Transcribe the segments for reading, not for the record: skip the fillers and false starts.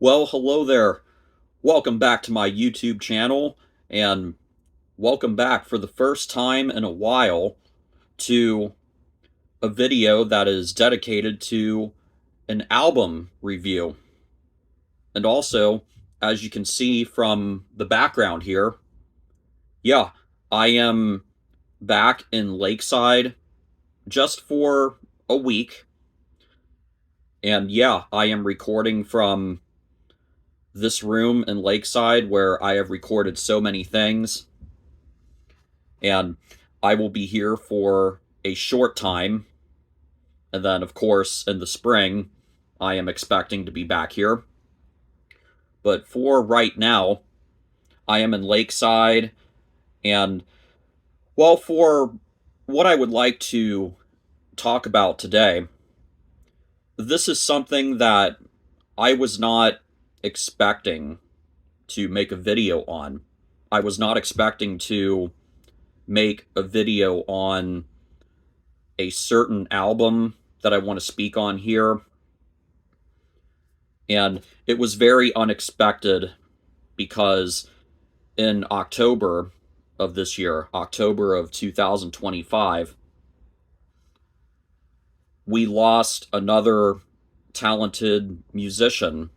Well, hello there. Welcome back to my YouTube channel, and welcome back for the first time in a while to a video that is dedicated to an album review. And also, as you can see from the background here, yeah, I am back in Lakeside just for a week. And yeah, I am recording from this room in Lakeside where I have recorded so many things. And I will be here for a short time. And then, of course, in the spring, I am expecting to be back here. But for right now, I am in Lakeside. And, well, for what I would like to talk about today, this is something that I was not expecting to make a video on. I was not expecting to make a video on a certain album that I want to speak on here. And it was very unexpected because in October of this year, October of 2025, we lost another talented musician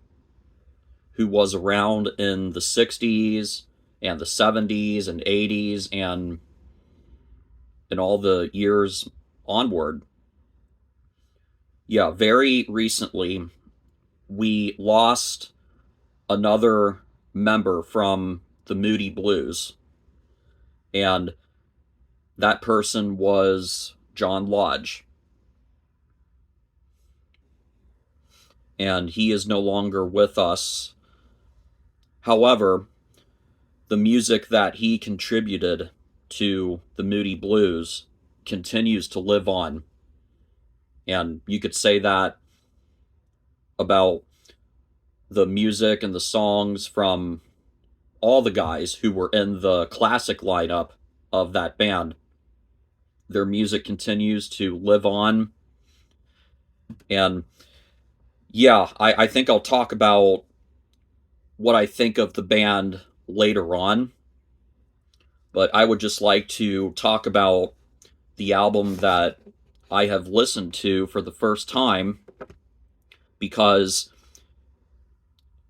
who was around in the 60s and the 70s and 80s and in all the years onward. Yeah, very recently, we lost another member from the Moody Blues, and that person was John Lodge. And he is no longer with us. However, the music that he contributed to the Moody Blues continues to live on. And you could say that about the music and the songs from all the guys who were in the classic lineup of that band. Their music continues to live on. And yeah, I think I'll talk about what I think of the band later on. But I would just like to talk about the album that I have listened to for the first time, because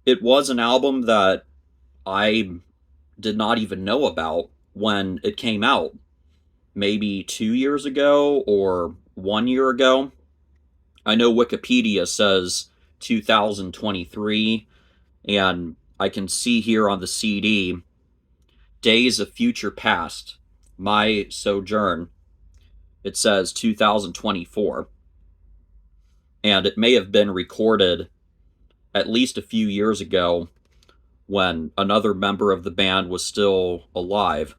it was an album that I did not even know about when it came out, maybe 2 years ago or 1 year ago. I know Wikipedia says 2023, and I can see here on the CD, Days of Future Past, My Sojourn. It says 2024. And it may have been recorded at least a few years ago when another member of the band was still alive,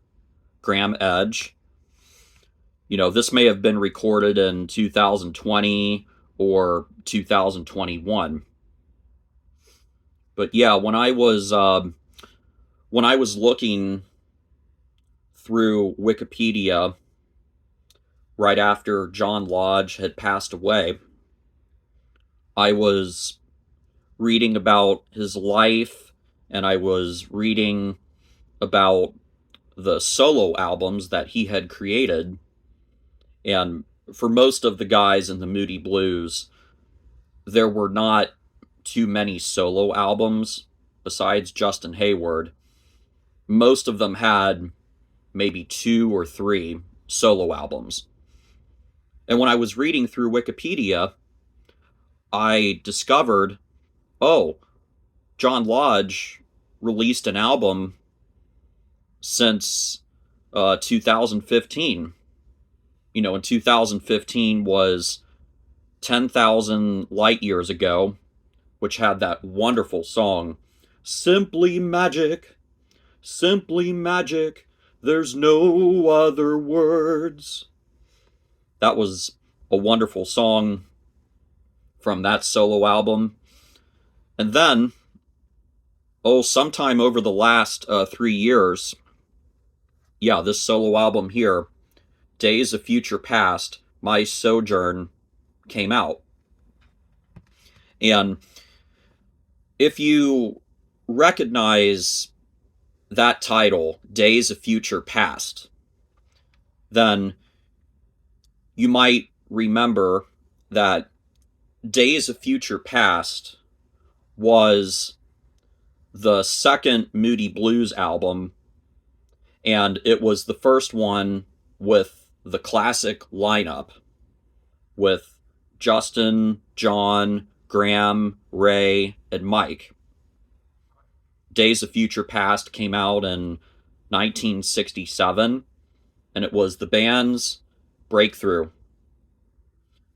Graham Edge. This may have been recorded in 2020 or 2021. But yeah, when I was looking through Wikipedia right after John Lodge had passed away, I was reading about his life, and I was reading about the solo albums that he had created. And for most of the guys in the Moody Blues, there were not too many solo albums besides Justin Hayward. Most of them had maybe 2 or 3 solo albums. And when I was reading through Wikipedia, I discovered, oh, John Lodge released an album since 2015. And 2015 was 10,000 light years ago, which had that wonderful song, Simply Magic, Simply Magic, There's No Other Words. That was a wonderful song from that solo album. And then, sometime over the last 3 years, yeah, this solo album here, Days of Future Past, My Sojourn, came out. And If you recognize that title, Days of Future Past, then you might remember that Days of Future Past was the second Moody Blues album, and it was the first one with the classic lineup with Justin, John, Graham, Ray, and Mike. Days of Future Past came out in 1967, and it was the band's breakthrough.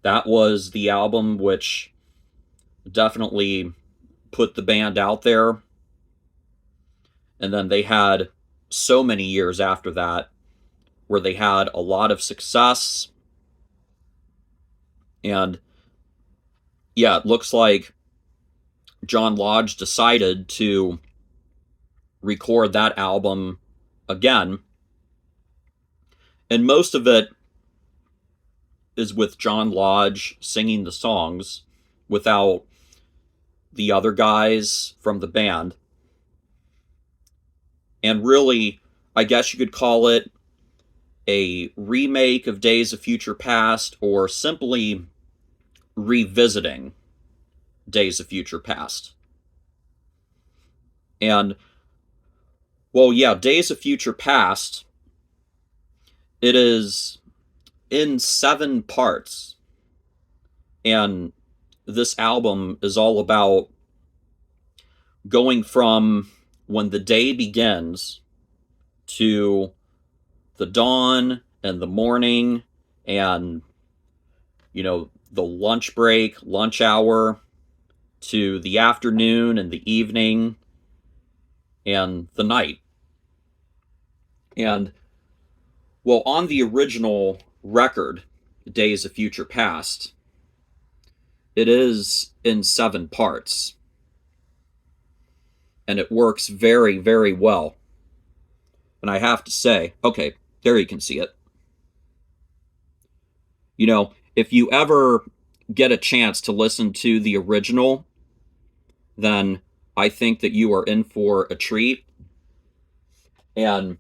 That was the album which definitely put the band out there. And then they had so many years after that where they had a lot of success. And yeah, it looks like John Lodge decided to record that album again. And most of it is with John Lodge singing the songs without the other guys from the band. And really, I guess you could call it a remake of Days of Future Past, or simply revisiting Days of Future Past. And, well, yeah, Days of Future Past, it is in 7 parts. And this album is all about going from when the day begins to the dawn and the morning and, you know, the lunch break, lunch hour, to the afternoon and the evening and the night. And, well, on the original record, Days of Future Past, it is in 7 parts. And it works very, very well. And I have to say, okay, there you can see it. You know, if you ever get a chance to listen to the original, then I think that you are in for a treat. And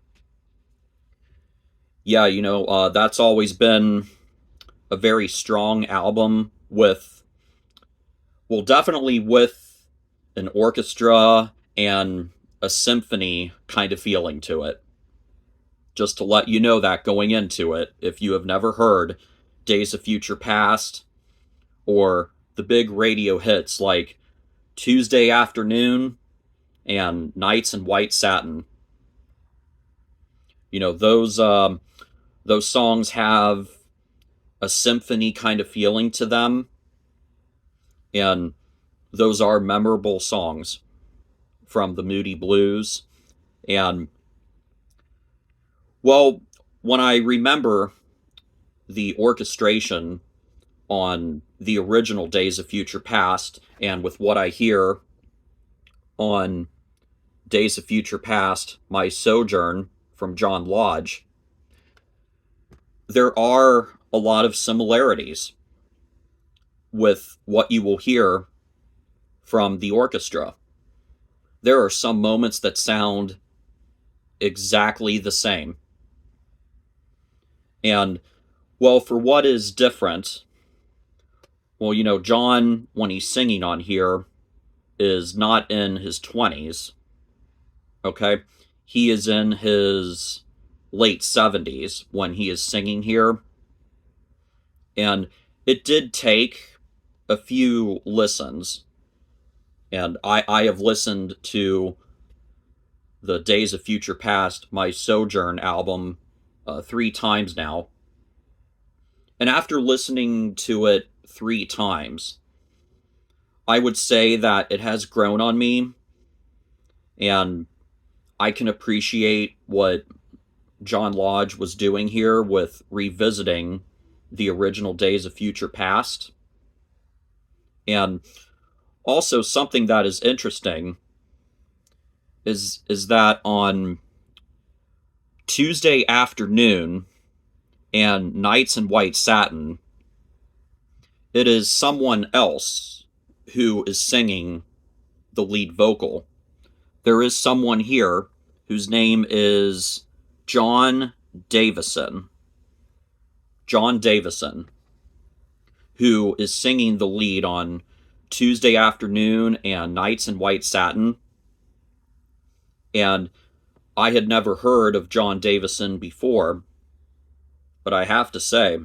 yeah, you know, that's always been a very strong album with, well, definitely with an orchestra and a symphony kind of feeling to it. Just to let you know that going into it, if you have never heard Days of Future Past or the big radio hits like Tuesday Afternoon and Nights in White Satin. You know, those songs have a symphony kind of feeling to them, and those are memorable songs from the Moody Blues. And, well, when I remember the orchestration on the original Days of Future Past, and with what I hear on Days of Future Past, My Sojourn from John Lodge, there are a lot of similarities with what you will hear from the orchestra. There are some moments that sound exactly the same. And, well, for what is different, well, you know, John, when he's singing on here, is not in his 20s, okay? He is in his late 70s when he is singing here. And it did take a few listens. And I have listened to the Days of Future Past, My Sojourn album 3 times now. And after listening to it 3 times, I would say that it has grown on me, and I can appreciate what John Lodge was doing here with revisiting the original Days of Future Past. And also, something that is interesting is that on Tuesday Afternoon and Nights in White Satin, it is someone else who is singing the lead vocal. There is someone here whose name is John Davison. John Davison, who is singing the lead on Tuesday Afternoon and Nights in White Satin. And I had never heard of John Davison before, but I have to say,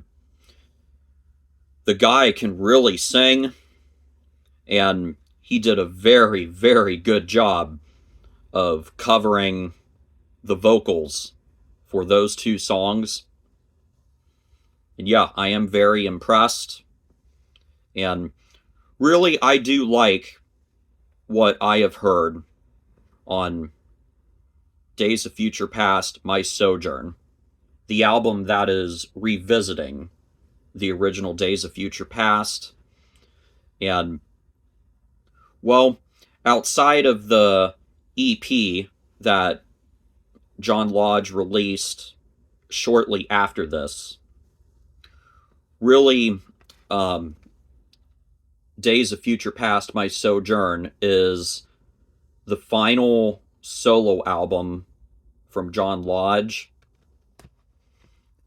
the guy can really sing, and he did a very, very good job of covering the vocals for those two songs. And yeah, I am very impressed. And really, I do like what I have heard on Days of Future Past, My Sojourn, the album that is revisiting the original Days of Future Past. And, well, outside of the EP that John Lodge released shortly after this, really, Days of Future Past, My Sojourn is the final solo album from John Lodge.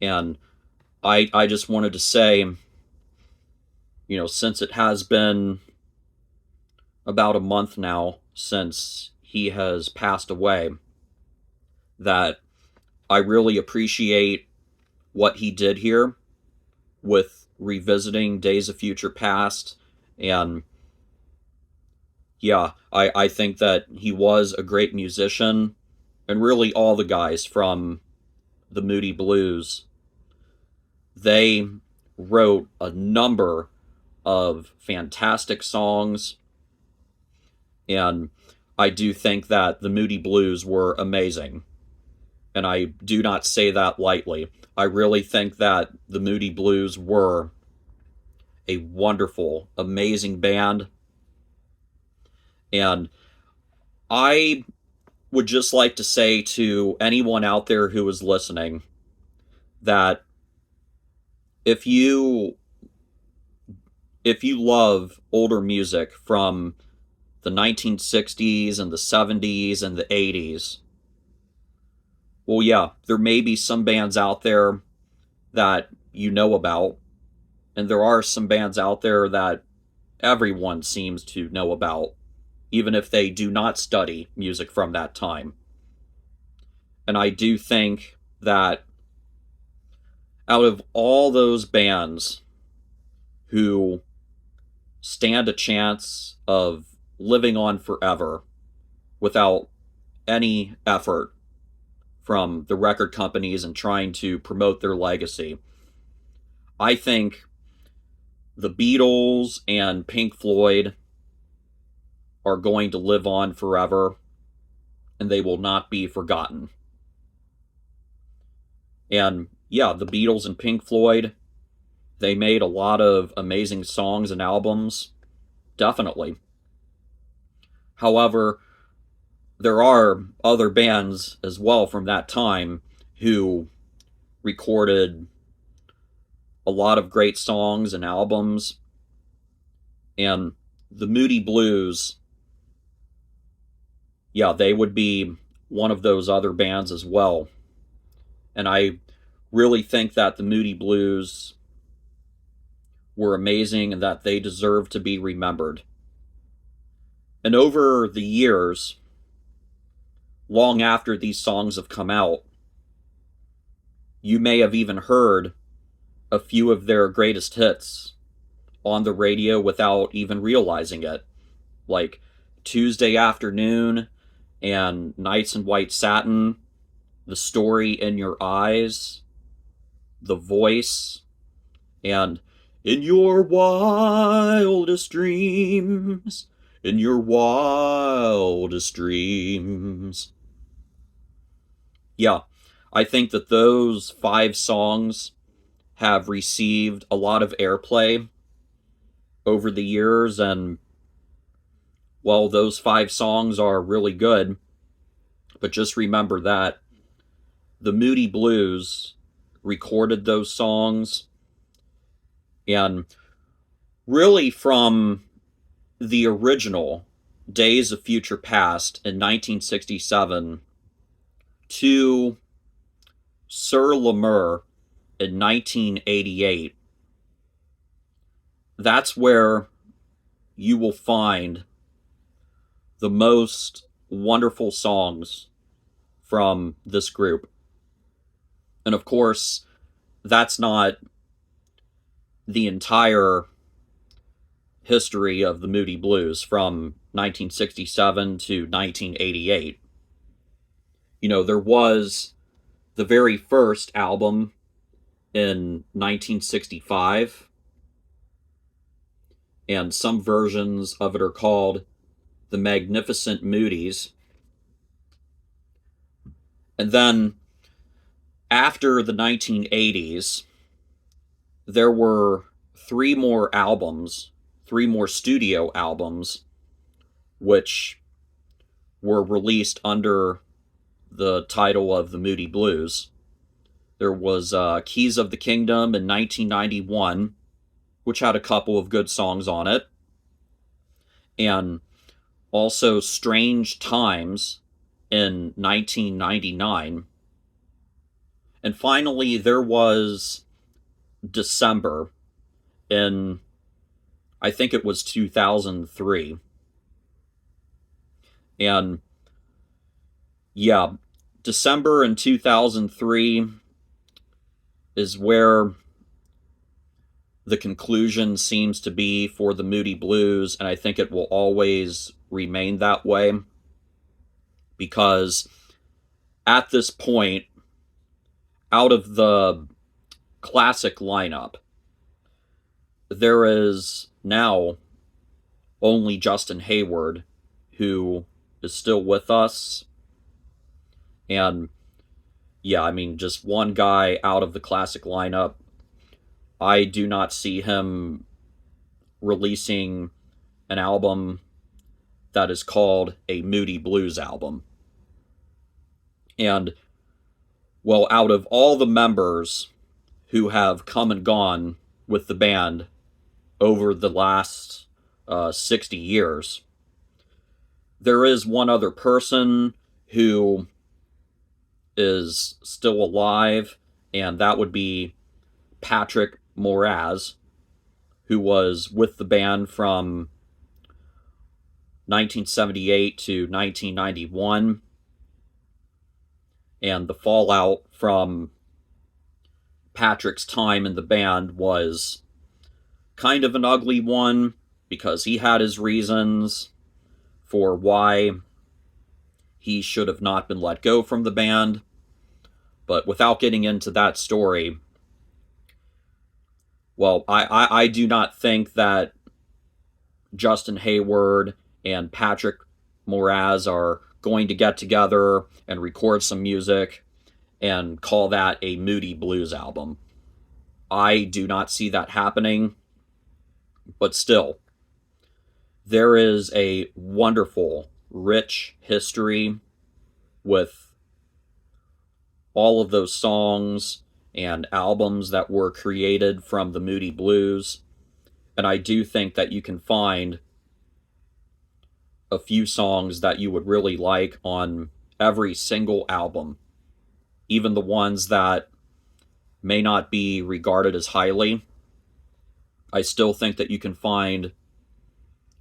And I just wanted to say, since it has been about a month now since he has passed away, that I really appreciate what he did here with revisiting Days of Future Past. And yeah, I think that he was a great musician, and really all the guys from the Moody Blues, they wrote a number of fantastic songs, and I do think that the Moody Blues were amazing. And I do not say that lightly. I really think that the Moody Blues were a wonderful, amazing band. And I would just like to say to anyone out there who is listening that if you love older music from the 1960s and the 70s and the 80s, well, yeah, there may be some bands out there that you know about, and there are some bands out there that everyone seems to know about, even if they do not study music from that time. And I do think that out of all those bands who stand a chance of living on forever without any effort from the record companies and trying to promote their legacy, I think the Beatles and Pink Floyd are going to live on forever, and they will not be forgotten. And yeah, the Beatles and Pink Floyd, they made a lot of amazing songs and albums, definitely. However, there are other bands as well from that time who recorded a lot of great songs and albums. And the Moody Blues, yeah, they would be one of those other bands as well. And I really think that the Moody Blues were amazing and that they deserve to be remembered. And over the years, long after these songs have come out, you may have even heard a few of their greatest hits on the radio without even realizing it, like Tuesday Afternoon and Nights in White Satin, The Story in Your Eyes, The Voice, and In Your Wildest Dreams, in your wildest dreams. Yeah, I think that those 5 songs have received a lot of airplay over the years, and well, those 5 songs are really good, but just remember that the Moody Blues recorded those songs, and really from the original Days of Future Past in 1967 to Sur la Mer in 1988, that's where you will find the most wonderful songs from this group. And of course, that's not the entire history of the Moody Blues from 1967 to 1988. You know, there was the very first album in 1965, and some versions of it are called The Magnificent Moodies. And then after the 1980s, there were three more studio albums, which were released under the title of the Moody Blues. There was Keys of the Kingdom in 1991, which had a couple of good songs on it, and also Strange Times in 1999. And finally, there was December in, I think it was 2003. And yeah, December in 2003 is where the conclusion seems to be for the Moody Blues, and I think it will always remain that way, because at this point, out of the classic lineup, there is now only Justin Hayward who is still with us. And yeah, I mean, just one guy out of the classic lineup. I do not see him releasing an album that is called a Moody Blues album. And, well, out of all the members who have come and gone with the band over the last 60 years, there is one other person who is still alive, and that would be Patrick Moraz, who was with the band from 1978 to 1991. And the fallout from Patrick's time in the band was kind of an ugly one, because he had his reasons for why he should have not been let go from the band. But without getting into that story, well, I do not think that Justin Hayward and Patrick Moraz are going to get together and record some music and call that a Moody Blues album. I do not see that happening, but still, there is a wonderful, rich history with all of those songs and albums that were created from the Moody Blues. And I do think that you can find a few songs that you would really like on every single album, even the ones that may not be regarded as highly. I still think that you can find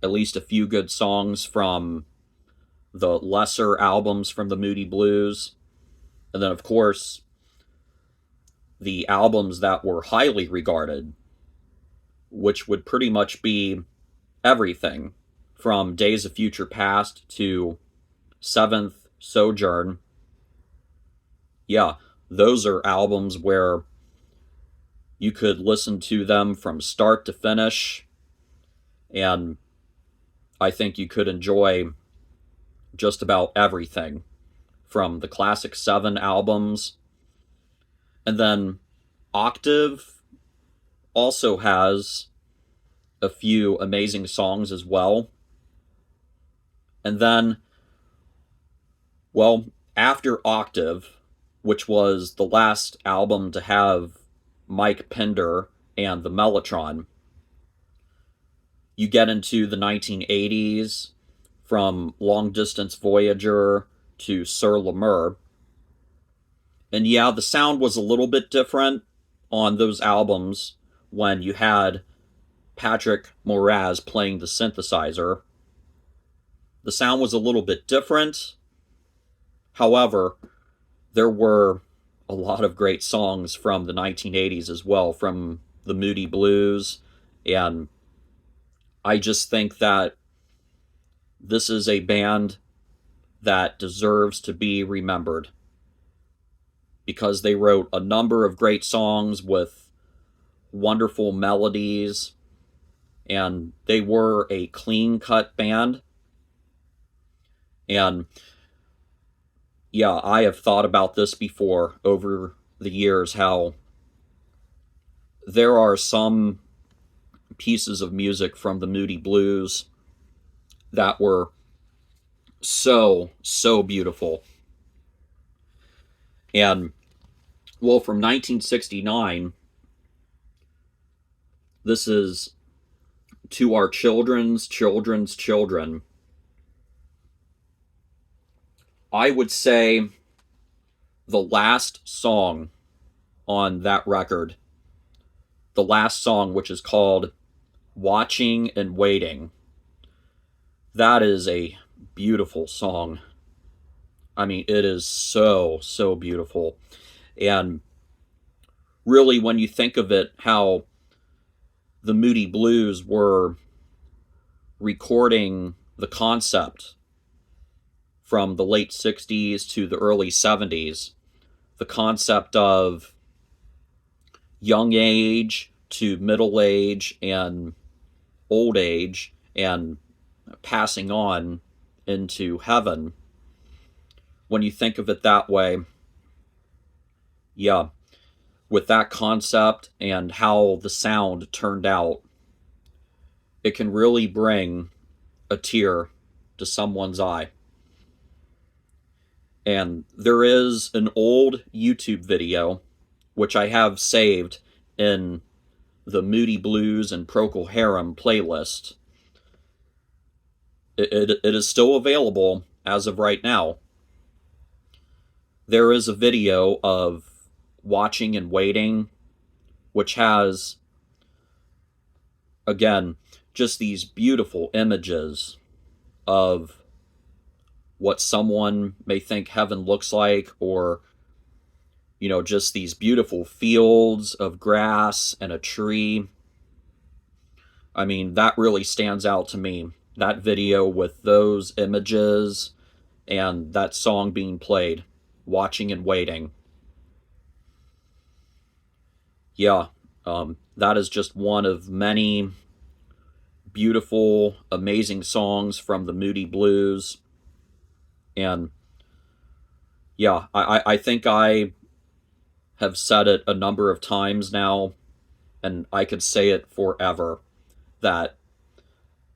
at least a few good songs from the lesser albums from the Moody Blues. And then, of course, the albums that were highly regarded, which would pretty much be everything from Days of Future Past to Seventh Sojourn. Yeah, those are albums where you could listen to them from start to finish, and I think you could enjoy just about everything from the classic 7 albums. And then Octave also has a few amazing songs as well. And then, well, after Octave, which was the last album to have Mike Pinder and the Mellotron, you get into the 1980s from Long Distance Voyager to Sur La Mer. And yeah, the sound was a little bit different on those albums when you had Patrick Moraz playing the synthesizer. The sound was a little bit different. However, there were a lot of great songs from the 1980s as well, from the Moody Blues. And I just think that this is a band that deserves to be remembered because they wrote a number of great songs with wonderful melodies, and they were a clean-cut band. And yeah, I have thought about this before over the years, how there are some pieces of music from the Moody Blues that were so beautiful. And well, from 1969, this is To Our Children's Children's Children. I would say the last song on that record, the last song, which is called Watching and Waiting, that is a beautiful song. I mean, it is so beautiful. And really, when you think of it, how the Moody Blues were recording the concept from the late 60s to the early 70s, the concept of young age to middle age and old age and passing on into heaven. When you think of it that way, yeah, with that concept and how the sound turned out, it can really bring a tear to someone's eye. And there is an old YouTube video, which I have saved in the Moody Blues and Procol Harum playlist. It is still available as of right now. There is a video of Watching and Waiting, which has, again, just these beautiful images of what someone may think heaven looks like, or, you know, just these beautiful fields of grass and a tree. I mean, that really stands out to me. That video with those images and that song being played, Watching and Waiting. Yeah, that is just one of many beautiful, amazing songs from the Moody Blues. And yeah, I think I have said it a number of times now, and I could say it forever, that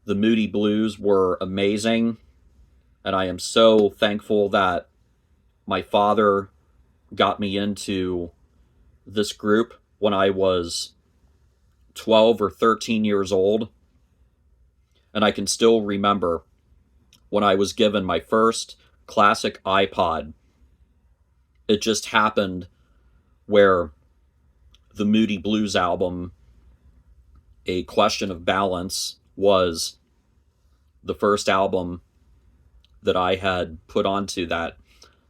the Moody Blues were amazing, and I am so thankful that my father got me into this group when I was 12 or 13 years old. And I can still remember when I was given my first classic iPod. It just happened where the Moody Blues album, A Question of Balance, was the first album that I had put onto that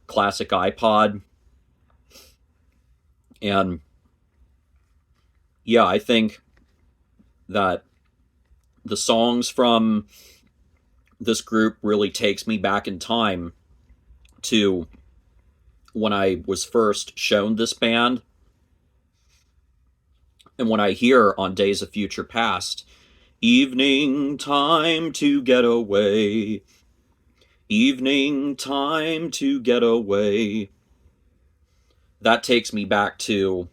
classic iPod. And yeah, I think that the songs from this group really takes me back in time to when I was first shown this band. And when I hear on Days of Future Past, evening time to get away, evening time to get away, that takes me back to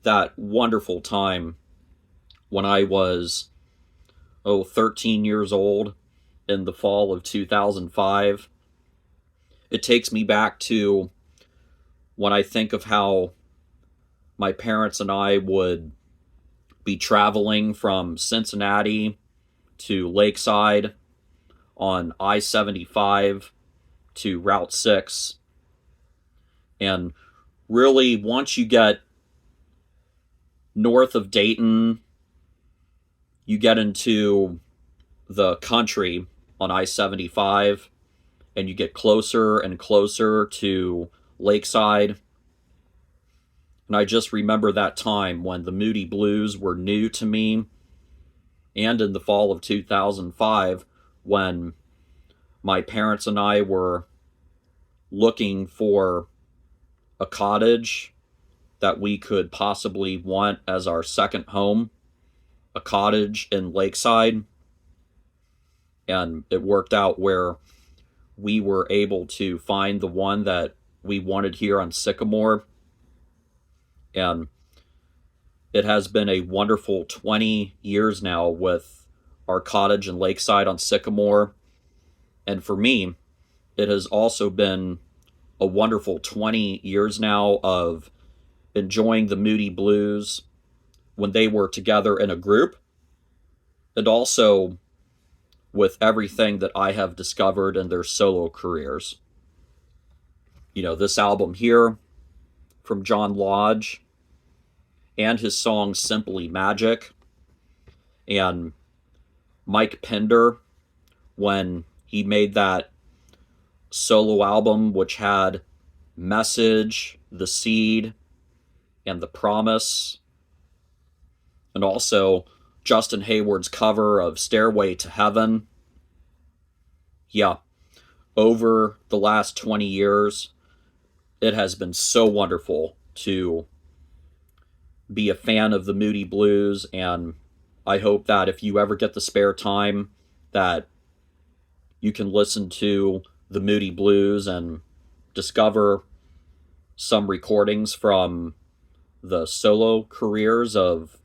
that wonderful time when I was, 13 years old in the fall of 2005. It takes me back to when I think of how my parents and I would be traveling from Cincinnati to Lakeside on I-75 to Route 6. And really, once you get north of Dayton, you get into the country on I-75, and you get closer and closer to Lakeside. And I just remember that time when the Moody Blues were new to me, and in the fall of 2005, when my parents and I were looking for a cottage that we could possibly want as our second home, a cottage in Lakeside. And it worked out where we were able to find the one that we wanted here on Sycamore. And it has been a wonderful 20 years now with our cottage in Lakeside on Sycamore. And for me, it has also been a wonderful 20 years now of enjoying the Moody Blues when they were together in a group, and also with everything that I have discovered in their solo careers. You know, this album here from John Lodge, and his song Simply Magic, and Mike Pinder, when he made that solo album which had Message, The Seed, and The Promise, and also Justin Hayward's cover of Stairway to Heaven. Yeah, over the last 20 years, it has been so wonderful to be a fan of the Moody Blues, and I hope that if you ever get the spare time, that you can listen to the Moody Blues and discover some recordings from the solo careers of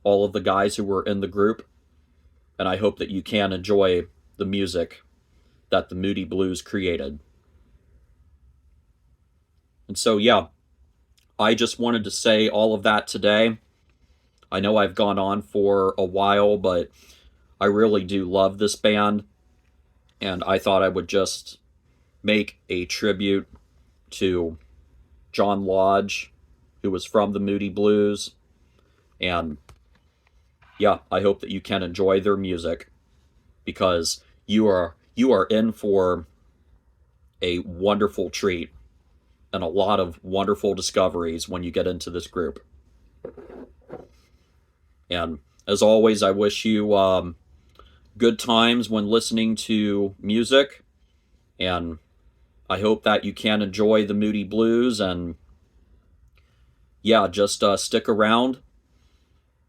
all of the guys who were in the group. And I hope that you can enjoy the music that the Moody Blues created. And so, yeah, I just wanted to say all of that today. I know I've gone on for a while, but I really do love this band, and I thought I would just make a tribute to John Lodge, who was from the Moody Blues. And yeah, I hope that you can enjoy their music, because you are in for a wonderful treat and a lot of wonderful discoveries when you get into this group. And as always, I wish you good times when listening to music, and I hope that you can enjoy the Moody Blues. And yeah, just stick around,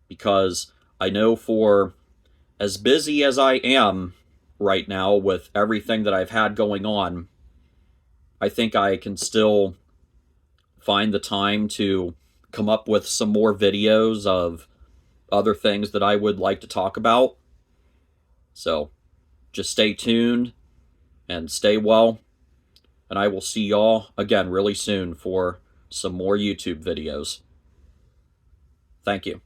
because I know for as busy as I am right now with everything that I've had going on, I think I can still find the time to come up with some more videos of other things that I would like to talk about. So just stay tuned and stay well, and I will see y'all again really soon for some more YouTube videos. Thank you.